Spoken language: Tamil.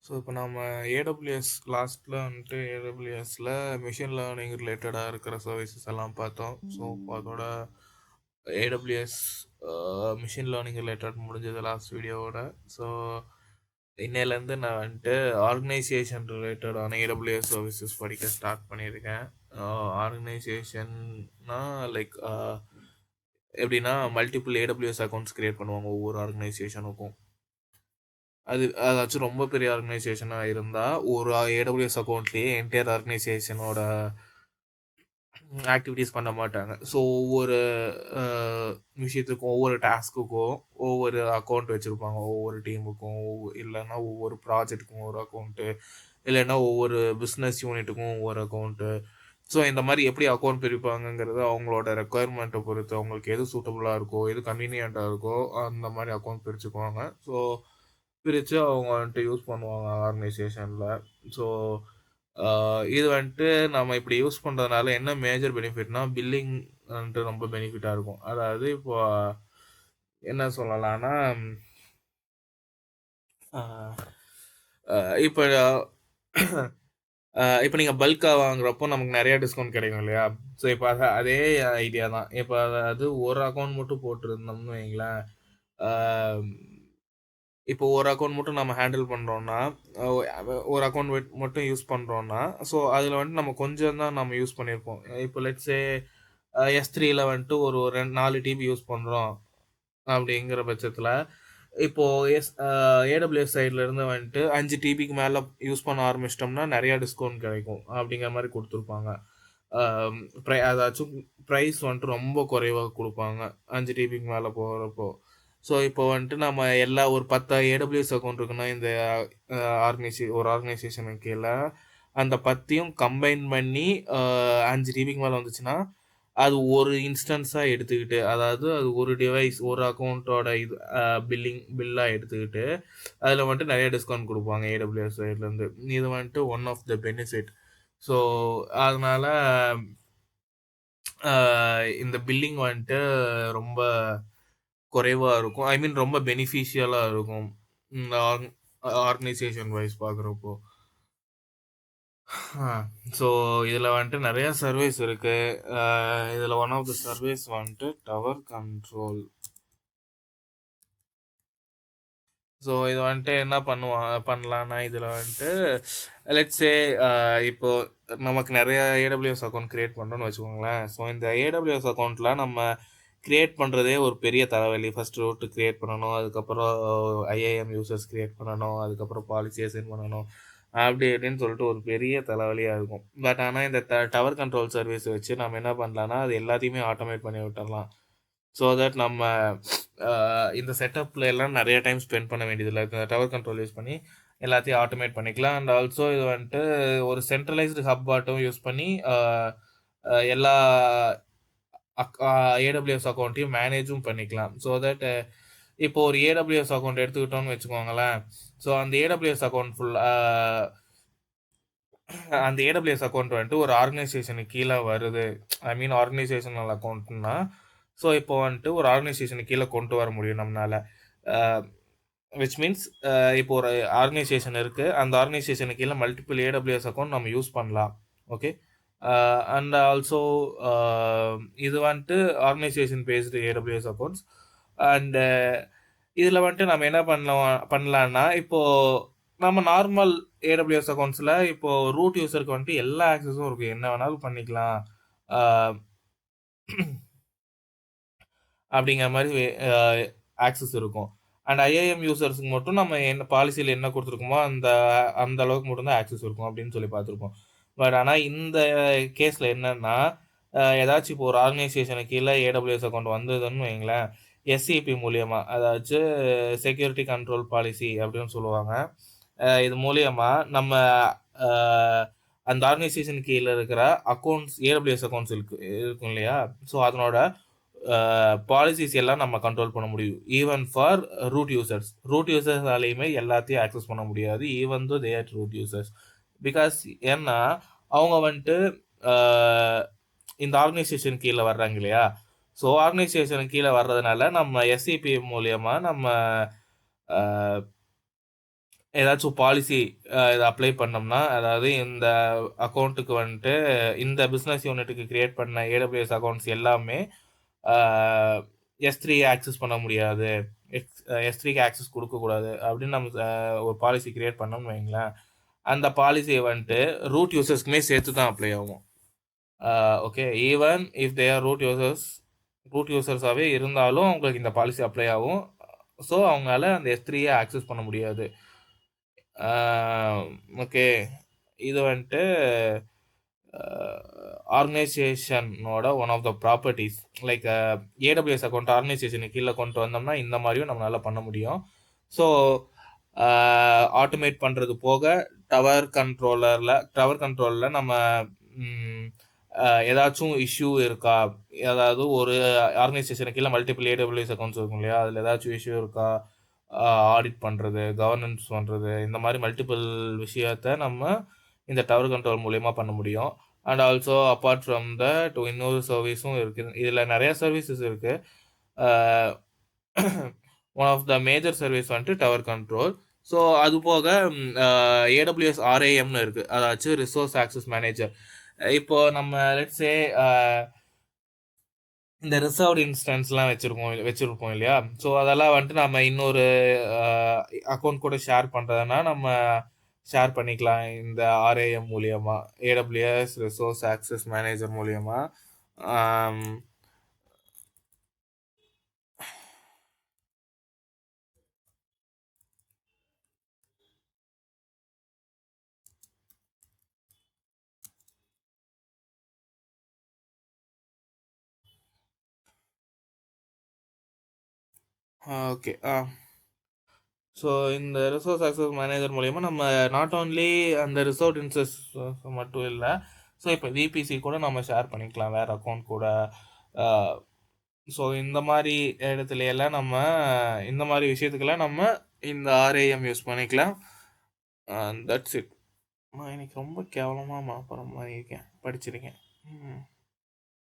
ஸோ இப்போ நம்ம ஏடபிள்யூஎஸ் லாஸ்ட்டில் வந்துட்டு ஏடபிள்யூஎஸில் மிஷின் லேர்னிங் ரிலேட்டடாக இருக்கிற சர்வீசஸ் எல்லாம் பார்த்தோம். ஸோ இப்போ அதோட ஏடபிள்யூஎஸ் மிஷின் லேர்னிங் ரிலேட்டட் முடிஞ்சது லாஸ்ட் வீடியோவோட. ஸோ இன்னையிலேருந்து நான் வந்துட்டு ஆர்கனைசேஷன் ரிலேட்டடான ஏடபிள்யூஎஸ் சர்வீசஸ் படிக்க ஸ்டார்ட் பண்ணியிருக்கேன். ஆர்கனைசேஷன்னா லைக் எப்படின்னா மல்டிபிள் ஏடபிள்யூஎஸ் அக்கௌண்ட்ஸ் க்ரியேட் பண்ணுவாங்க ஒவ்வொரு ஆர்கனைசேஷனுக்கும். அதாச்சும் ரொம்ப பெரிய ஆர்கனைசேஷனாக இருந்தால் ஒரு ஏடபிள்யூஎஸ் அக்கௌண்ட்லேயே என்டையர் ஆர்கனைசேஷனோட ஆக்டிவிட்டீஸ் பண்ண மாட்டாங்க. ஸோ ஒவ்வொரு விஷயத்துக்கும் ஒவ்வொரு டாஸ்க்குக்கும் ஒவ்வொரு அக்கௌண்ட் வச்சுருப்பாங்க. ஒவ்வொரு டீமுக்கும் இல்லைன்னா ஒவ்வொரு ப்ராஜெக்ட்டுக்கும் ஒரு அக்கௌண்ட்டு, இல்லைன்னா ஒவ்வொரு பிஸ்னஸ் யூனிட்டுக்கும் ஒவ்வொரு அக்கௌண்ட்டு. ஸோ இந்த மாதிரி எப்படி அக்கௌண்ட் பிரிப்பாங்கங்கிறது அவங்களோட ரெக்குயர்மெண்ட்டை பொறுத்து, அவங்களுக்கு எது சூட்டபுளாக இருக்கோ, எது கன்வீனியண்ட்டாக இருக்கோ அந்த மாதிரி அக்கௌண்ட் பிரிச்சுக்குவாங்க. ஸோ பிரித்து அவங்க வந்துட்டு யூஸ் பண்ணுவாங்க ஆர்கனைசேஷனில். ஸோ இது வந்துட்டு நம்ம இப்படி யூஸ் பண்ணுறதுனால என்ன மேஜர் பெனிஃபிட்னா பில்லிங் வந்துட்டு ரொம்ப பெனிஃபிட்டாக இருக்கும். அதாவது இப்போ என்ன சொல்லலாம்னா இப்போ இப்போ நீங்கள் பல்காக வாங்குறப்போ நமக்கு நிறையா டிஸ்கவுண்ட் கிடைக்கும் இல்லையா? ஸோ இப்போ அதே ஐடியா தான். இப்போ அதாவது ஒரு அக்கௌண்ட் மட்டும் போட்டிருந்தோம்னு வைங்களேன், இப்போ ஒரு அக்கௌண்ட் மட்டும் நம்ம ஹேண்டில் பண்ணுறோன்னா, ஒரு அக்கௌண்ட் மட்டும் யூஸ் பண்ணுறோன்னா, ஸோ அதில் வந்துட்டு நம்ம கொஞ்சம் தான் நம்ம யூஸ் பண்ணியிருப்போம். இப்போ லெட்ஸே S3ல வந்துட்டு ஒரு 4 டிபி யூஸ் பண்ணுறோம் அப்படிங்கிற பட்சத்தில், இப்போது AWS சைட்லேருந்து வந்துட்டு 5 டிபிக்கு மேலே யூஸ் பண்ண ஆரம்பிச்சிட்டோம்னா நிறையா டிஸ்கவுண்ட் கிடைக்கும் அப்படிங்கிற மாதிரி கொடுத்துருப்பாங்க. அதாச்சும் ப்ரைஸ் வந்துட்டு ரொம்ப குறைவாக கொடுப்பாங்க 5 டிபிக்கு மேலே போகிறப்போ. ஸோ இப்போ வந்துட்டு நம்ம ஒரு 10 AWS அக்கௌண்ட் இருக்குன்னா இந்த ஒரு ஆர்கனைசேஷனுக்கு கீழே அந்த 10யும் கம்பைன் பண்ணி 5 டிபிக்கு மேலே வந்துச்சுன்னா அது ஒரு இன்ஸ்டன்ஸாக எடுத்துக்கிட்டு, அதாவது அது ஒரு டிவைஸ் ஒரு அக்கௌண்ட்டோட பில்லாக எடுத்துக்கிட்டு அதில் வந்துட்டு நிறைய டிஸ்கவுண்ட் கொடுப்பாங்க AWS சைட்லேருந்து. இது வந்துட்டு one of the benefit. So அதனால் இந்த பில்லிங் வந்துட்டு ரொம்ப குறைவாக இருக்கும். ஐ மீன் ரொம்ப பெனிஃபிஷியலாக இருக்கும் இந்த ஆர்கனைசேஷன் வைஸ் பார்க்குறப்போ. ஸோ இதில் வந்துட்டு நிறையா சர்வீஸ் இருக்குது. இதில் ஒன் ஆஃப் த சர்வீஸ் வந்துட்டு டவர் கண்ட்ரோல். ஸோ இது வந்துட்டு என்ன பண்ணலான்னா இதில் வந்துட்டு லெட்ஸே இப்போது நமக்கு நிறையா AWS அக்கௌண்ட் க்ரியேட் பண்ணுறோன்னு வச்சுக்கோங்களேன். ஸோ இந்த AWS அக்கௌண்ட்டில் நம்ம க்ரியேட் பண்ணுறதே ஒரு பெரிய தலைவலி. ஃபஸ்ட்டு ரூட்டு க்ரியேட் பண்ணணும், அதுக்கப்புறம் IAM யூசர்ஸ் க்ரியேட் பண்ணணும், அதுக்கப்புறம் பாலிசியை சென்ட் பண்ணணும், அப்படி இப்படின்னு சொல்லிட்டு ஒரு பெரிய தலைவலியாக இருக்கும். பட் ஆனால் இந்த டவர் கண்ட்ரோல் சர்வீஸ் வச்சு நம்ம என்ன பண்ணலான்னா அது எல்லாத்தையுமே ஆட்டோமேட் பண்ணி விட்டுடலாம். ஸோ தட் நம்ம இந்த செட்டப்பில் எல்லாம் நிறைய டைம் ஸ்பெண்ட் பண்ண வேண்டியதில்லை. டவர் கண்ட்ரோல் யூஸ் பண்ணி எல்லாத்தையும் ஆட்டோமேட் பண்ணிக்கலாம். அண்ட் ஆல்சோ இது வந்துட்டு ஒரு சென்ட்ரலைஸ்டு ஹப் ஆட்டும் யூஸ் பண்ணி எல்லா AWS அக்கௌண்ட்டையும் மேனேஜும் பண்ணிக்கலாம். ஸோ தட் இப்போ ஒரு AWS அக்கௌண்ட் எடுத்துக்கிட்டோம்னு வச்சுக்கோங்களேன். ஸோ அந்த AWS அக்கௌண்ட் அந்த AWS அக்கௌண்ட் வந்துட்டு ஒரு ஆர்கனைசேஷனுக்கு கீழே வருது. ஐ மீன் ஆர்கனைசேஷனல் அக்கௌண்ட்னா, ஸோ இப்போ வந்துட்டு ஒரு ஆர்கனைசேஷனுக்கு கீழே கொண்டு வர முடியும் நம்மளால. விச் மீன்ஸ் இப்போ ஒரு ஆர்கனைசேஷன் இருக்குது, அந்த ஆர்கனைசேஷனுக்கு கீழே மல்டிபிள் AWS அக்கௌண்ட் நம்ம யூஸ் பண்ணலாம். ஓகே. அண்ட் ஆல்சோ இது வந்துட்டு organisation based AWS accounts. And இதில் வந்துட்டு நம்ம என்ன பண்ணலான்னா இப்போது நம்ம நார்மல் AWS அக்கௌண்ட்ஸில் இப்போது ரூட் யூஸருக்கு வந்துட்டு எல்லா ஆக்சஸும் இருக்குது, என்ன வேணாலும் பண்ணிக்கலாம் அப்படிங்கிற மாதிரி ஆக்சஸ் இருக்கும். அண்ட் IAM யூசர்ஸுக்கு மட்டும் நம்ம என்ன பாலிசியில் என்ன கொடுத்துருக்கோமோ அந்த அளவுக்கு மட்டும்தான் ஆக்சஸ் இருக்கும் அப்படின்னு சொல்லி பார்த்துருக்கோம். பட் ஆனால் இந்த கேஸில் என்னென்னா ஏதாச்சும் இப்போ ஒரு ஆர்கனைசேஷனுக்கு கீழே AWS அக்கௌண்ட் வந்ததுன்னு வைங்களேன், SCP மூலியமாக, அதாச்சும் செக்யூரிட்டி கண்ட்ரோல் பாலிசி அப்படின்னு சொல்லுவாங்க. இது மூலியமாக நம்ம அந்த ஆர்கனைசேஷன் கீழே இருக்கிற அக்கௌண்ட்ஸ் AWS அக்கௌண்ட்ஸ் இருக்கும் இல்லையா, ஸோ அதனோட பாலிசிஸ் எல்லாம் நம்ம கண்ட்ரோல் பண்ண முடியும். ஈவன் ஃபார் ரூட் யூசர்ஸாலேயுமே எல்லாத்தையும் ஆக்சஸ் பண்ண முடியாது, even though they are root users. Because ஏன்னா அவங்க வந்துட்டு இந்த ஆர்கனைசேஷன் கீழே வர்றாங்க இல்லையா, ஸோ ஆர்கனைசேஷன் கீழே வர்றதுனால நம்ம SCP மூலியமாக நம்ம ஏதாச்சும் பாலிசி இதை அப்ளை பண்ணோம்னா, அதாவது இந்த அக்கௌண்ட்டுக்கு வந்துட்டு இந்த பிஸ்னஸ் யூனிட்டுக்கு கிரியேட் பண்ண ஏடபிள்யூஎஸ் அக்கௌண்ட்ஸ் எல்லாமே S3 ஆக்சஸ் பண்ண முடியாது, S3க்கு ஆக்சஸ் கொடுக்கக்கூடாது அப்படின்னு நம்ம ஒரு பாலிசி கிரியேட் பண்ணோம்னு வைங்களேன். அந்த பாலிசியை வந்துட்டு ரூட் யூசர்ஸ்க்குமே சேர்த்து தான் அப்ளை ஆகும். Okay, even if they are root யூசர்ஸாகவே இருந்தாலும் அவங்களுக்கு இந்த பாலிசி அப்ளை ஆகும். ஸோ அவங்களால அந்த S3யை ஆக்சஸ் பண்ண முடியாது. ஓகே, இது வந்துட்டு ஆர்கனைசேஷனோட one of the properties. Like AWS account ஆர்கனைசேஷனுக்கு கீழே கொண்டு வந்தோம்னா இந்த மாதிரியும் நம்மளால பண்ண முடியும். ஸோ ஆட்டோமேட் பண்ணுறது போக டவர் கண்ட்ரோலில் நம்ம ஏதாச்சும் இஷ்யூ இருக்கா, அதாவது ஒரு ஆர்கனைசேஷனுக்கு கீழே மல்டிபிள் ஏடபிள்யூஎஸ் அக்கௌண்ட்ஸ் இருக்கும் இல்லையா, அதில் ஏதாச்சும் இஷ்யூ இருக்கா, ஆடிட் பண்ணுறது, கவர்னன்ஸ் பண்ணுறது, இந்த மாதிரி மல்டிபிள் விஷயத்த நம்ம இந்த டவர் கண்ட்ரோல் மூலயமா பண்ண முடியும். And also apart from the இன்னொரு சர்வீஸும் இருக்குது. இதில் நிறைய சர்வீசஸ் இருக்குது. One of the major service வந்துட்டு டவர் கண்ட்ரோல். ஸோ அது போக ஏடபிள்யூஎஸ் RAMனு இருக்குது, அதாச்சும் ரிசோர்ஸ் ஆக்சஸ் மேனேஜர். இப்போ நம்ம லெட்ஸே இந்த ரிசர்வ்டு இன்ஸ்டன்ஸ்லாம் வச்சுருப்போம் இல்லையா. ஸோ அதெல்லாம் வந்துட்டு நம்ம இன்னொரு அக்கௌண்ட் கூட ஷேர் பண்ணுறதுனா நம்ம ஷேர் பண்ணிக்கலாம் இந்த RAM மூலியமாக, AWS ரிசோர்ஸ் ஆக்சஸ் மேனேஜர் மூலியமாக. ஓகே, ஸோ இந்த ரிசோர்ஸ் ஆக்சஸ் மேனேஜர் மூலயமா நம்ம நாட் ஓன்லி அந்த ரிசோர்ட் இன்சஸ் மட்டும் இல்லை, ஸோ இப்போ VPC கூட நம்ம ஷேர் பண்ணிக்கலாம் வேறு அக்கௌண்ட் கூட. ஸோ இந்த மாதிரி இடத்துல எல்லாம் நம்ம இந்த மாதிரி விஷயத்துக்கெல்லாம் நம்ம இந்த RAM யூஸ் பண்ணிக்கலாம். That's it. நான் இன்னைக்கு ரொம்ப கேவலமாக மாப்பற மாதிரி இருக்கேன், படிச்சிருக்கேன்.